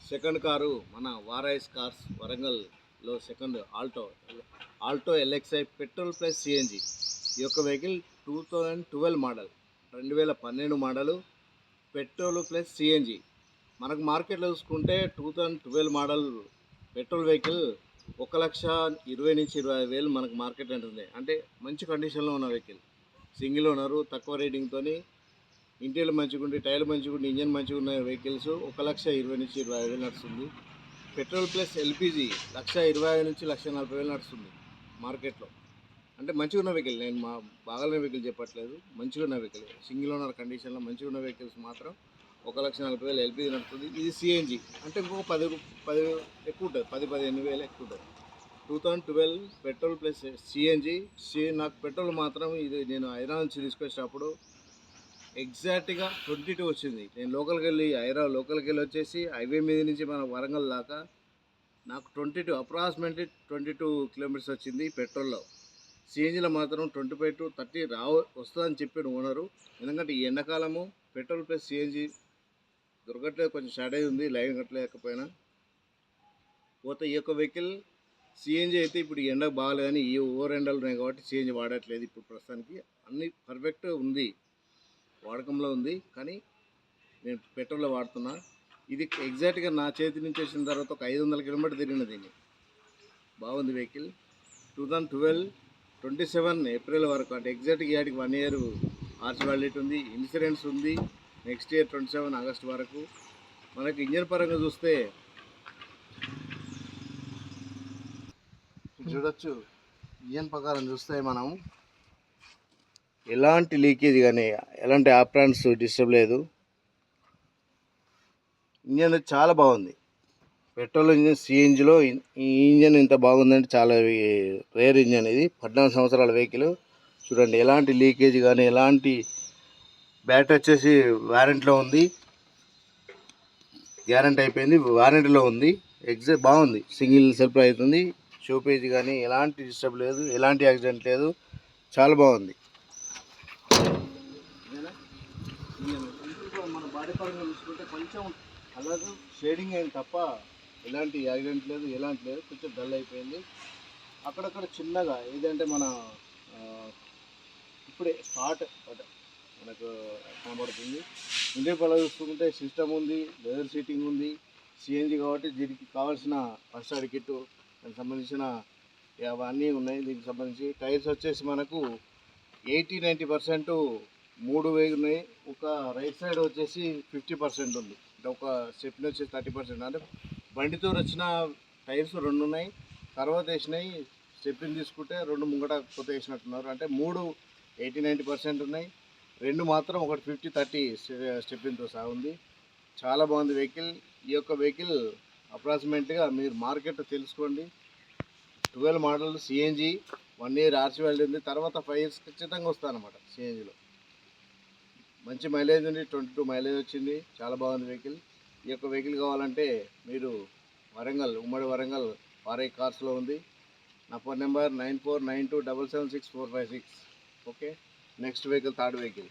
Second car మన వారాయిస్ cars వరంగల్లో second Alto LXi petrol plus CNG. ఈ యొక్క vehicle 2012 model, 2012 model, petrol plus CNG. మనకు మార్కెట్లో చూసుకుంటే 2012 మోడల్ పెట్రోల్ వెహికల్ 1,20,000 నుంచి 25,000 మనకు మార్కెట్ ఉంటుంది. అంటే మంచి కండిషన్లో ఉన్న వెహికల్, సింగిల్ ఓనరు, తక్కువ రేటింగ్తో, ఇంటీరియర్ మంచిగా ఉండి, టైర్లు మంచిగా ఉండి, ఇంజన్ మంచిగా ఉన్న వెహికల్స్ 1,20,000 నుంచి 25,000 నడుస్తుంది. పెట్రోల్ ప్లస్ ఎల్పిజి 1,25,000 నుంచి 1,40,000 నడుస్తుంది మార్కెట్లో. అంటే మంచిగా ఉన్న వెహికల్, నేను బాగాలేని వెహికల్ చెప్పట్లేదు, మంచిగా ఉన్న వెహికల్, సింగిల్ ఓనర్ కండిషన్లో మంచిగా ఉన్న వెహికల్స్ మాత్రం 1,40,000 ఎల్పిజి నడుస్తుంది. ఇది సిఎన్జి అంటే ఇంకొక 10 ఎక్కువ ఉంటుంది, 10-15,000 ఎక్కువ ఉంటుంది. 2012 పెట్రోల్ ప్లస్ సిఎన్జి. నాకు పెట్రోల్ మాత్రం ఇది నేను హైదరాబాద్ నుంచి తీసుకొచ్చినప్పుడు ఎగ్జాక్ట్గా 22 వచ్చింది. నేను లోకల్కి వెళ్ళి వచ్చేసి హైవే మీద నుంచి మన వరంగల్ దాకా నాకు 22, అప్రాక్సిమేట్లీ 22 కిలోమీటర్స్ వచ్చింది పెట్రోల్లో. సిఎన్జిలో మాత్రం 25-30 వస్తుందని చెప్పాడు ఓనరు. ఎందుకంటే ఈ ఎండాకాలము పెట్రోల్ ప్లస్ సిఎన్జి దొరకట్లేదు, కొంచెం షార్టేజ్ ఉంది, లైన్ కట్టలేకపోయినా పోతే. ఈ యొక్క వెహికల్ సిఎన్జి అయితే ఇప్పుడు ఈ ఎండకు బాగాలేదని, ఈ ఓవర్ ఎండలు ఉన్నాయి కాబట్టి సిఎన్జి వాడట్లేదు ఇప్పుడు ప్రస్తుతానికి. అన్నీ పర్ఫెక్ట్ ఉంది, వాడకంలో ఉంది, కానీ నేను పెట్రోల్లో వాడుతున్నా. ఇది ఎగ్జాక్ట్గా నా చేతి నుంచి వచ్చిన తర్వాత ఒక 500 కిలోమీటర్ తిరిగిన దీన్ని. బాగుంది వెహికల్. 2012 27 ఏప్రిల్ వరకు, అంటే ఎగ్జాక్ట్గా ఇయాటికి 1 ఇయర్ ఆర్చ్ వ్యాలిడిటీ ఉంది, ఇన్సూరెన్స్ ఉంది. నెక్స్ట్ ఇయర్ 27 ఆగస్ట్ వరకు. మనకి ఇంజన్ పరంగా చూస్తే చూడొచ్చు, ఇంజన్ ప్రకారం చూస్తే మనం ఎలాంటి లీకేజ్ కానీ ఎలాంటి ఆప్రాన్స్ డిస్టర్బ్ లేదు. ఇంజన్ చాలా బాగుంది. పెట్రోల్ ఇంజన్ సిఎన్జిలో ఈ ఇంజన్ ఇంత బాగుందంటే చాలా రేర్ ఇంజన్. ఇది 14 సంవత్సరాల వెహికల్. చూడండి, ఎలాంటి లీకేజ్ కానీ ఎలాంటి. బ్యాటరీ వచ్చేసి వారంటీలో ఉంది, గ్యారంటీ అయిపోయింది, వారంటీలో ఉంది. ఎగ్జాక్ట్ బాగుంది, సింగిల్ సెల్ఫ్ అవుతుంది. షోపేజ్ కానీ ఎలాంటి డిస్టర్బ్ లేదు, ఎలాంటి యాక్సిడెంట్ లేదు, చాలా బాగుంది. మన బాడీ పరంగా చూసుకుంటే కొంచెం కలర్ షేడింగ్ అయింది తప్ప ఎలాంటి యాక్సిడెంట్ లేదు, ఎలాంటి లేదు. కొంచెం డల్ అయిపోయింది అక్కడక్కడ చిన్నగా. ఏదంటే మన ఇప్పుడే స్టార్ట్ మనకు కనబడుతుంది. ఇండియన్ పరంగా చూసుకుంటే సిస్టమ్ ఉంది, లెదర్ సీటింగ్ ఉంది, సిఎన్జి కాబట్టి దీనికి కావాల్సిన ఫస్ట్ ఎయిడ్ కిట్, దానికి సంబంధించిన అవన్నీ ఉన్నాయి. దీనికి సంబంధించి టైర్స్ వచ్చేసి మనకు 80-90% 3 వేలు ఉన్నాయి. ఒక రైట్ సైడ్ వచ్చేసి 50% ఉంది. అంటే ఒక స్టెప్ని వచ్చేసి 30%. అంటే బండితో వచ్చిన టైర్స్ 2 ఉన్నాయి, తర్వాత వేసినాయి. స్టెప్ని తీసుకుంటే 2 ముంగట కొత్త వేసినట్టున్నారు. అంటే 3 80-90% ఉన్నాయి, 2 మాత్రం ఒకటి 50-30 స్టెప్నితో సహా ఉంది. చాలా బాగుంది వెహికల్. ఈ యొక్క వెహికల్ అప్రాక్సిమేట్గా మీరు మార్కెట్ తెలుసుకోండి. 12 model CNG, 1 year arch validity ఉంది. తర్వాత 5 ఇయర్స్ ఖచ్చితంగా వస్తాయన్నమాట సిఎన్జిలో. మంచి మైలేజ్ ఉంది, 22 మైలేజ్ వచ్చింది. చాలా బాగుంది వెహికల్. ఈ యొక్క వెహికల్ కావాలంటే మీరు ఉమ్మడి వరంగల్ వారై కార్స్లో ఉంది. నా phone number 9492776456. Okay, next vehicle, third vehicle.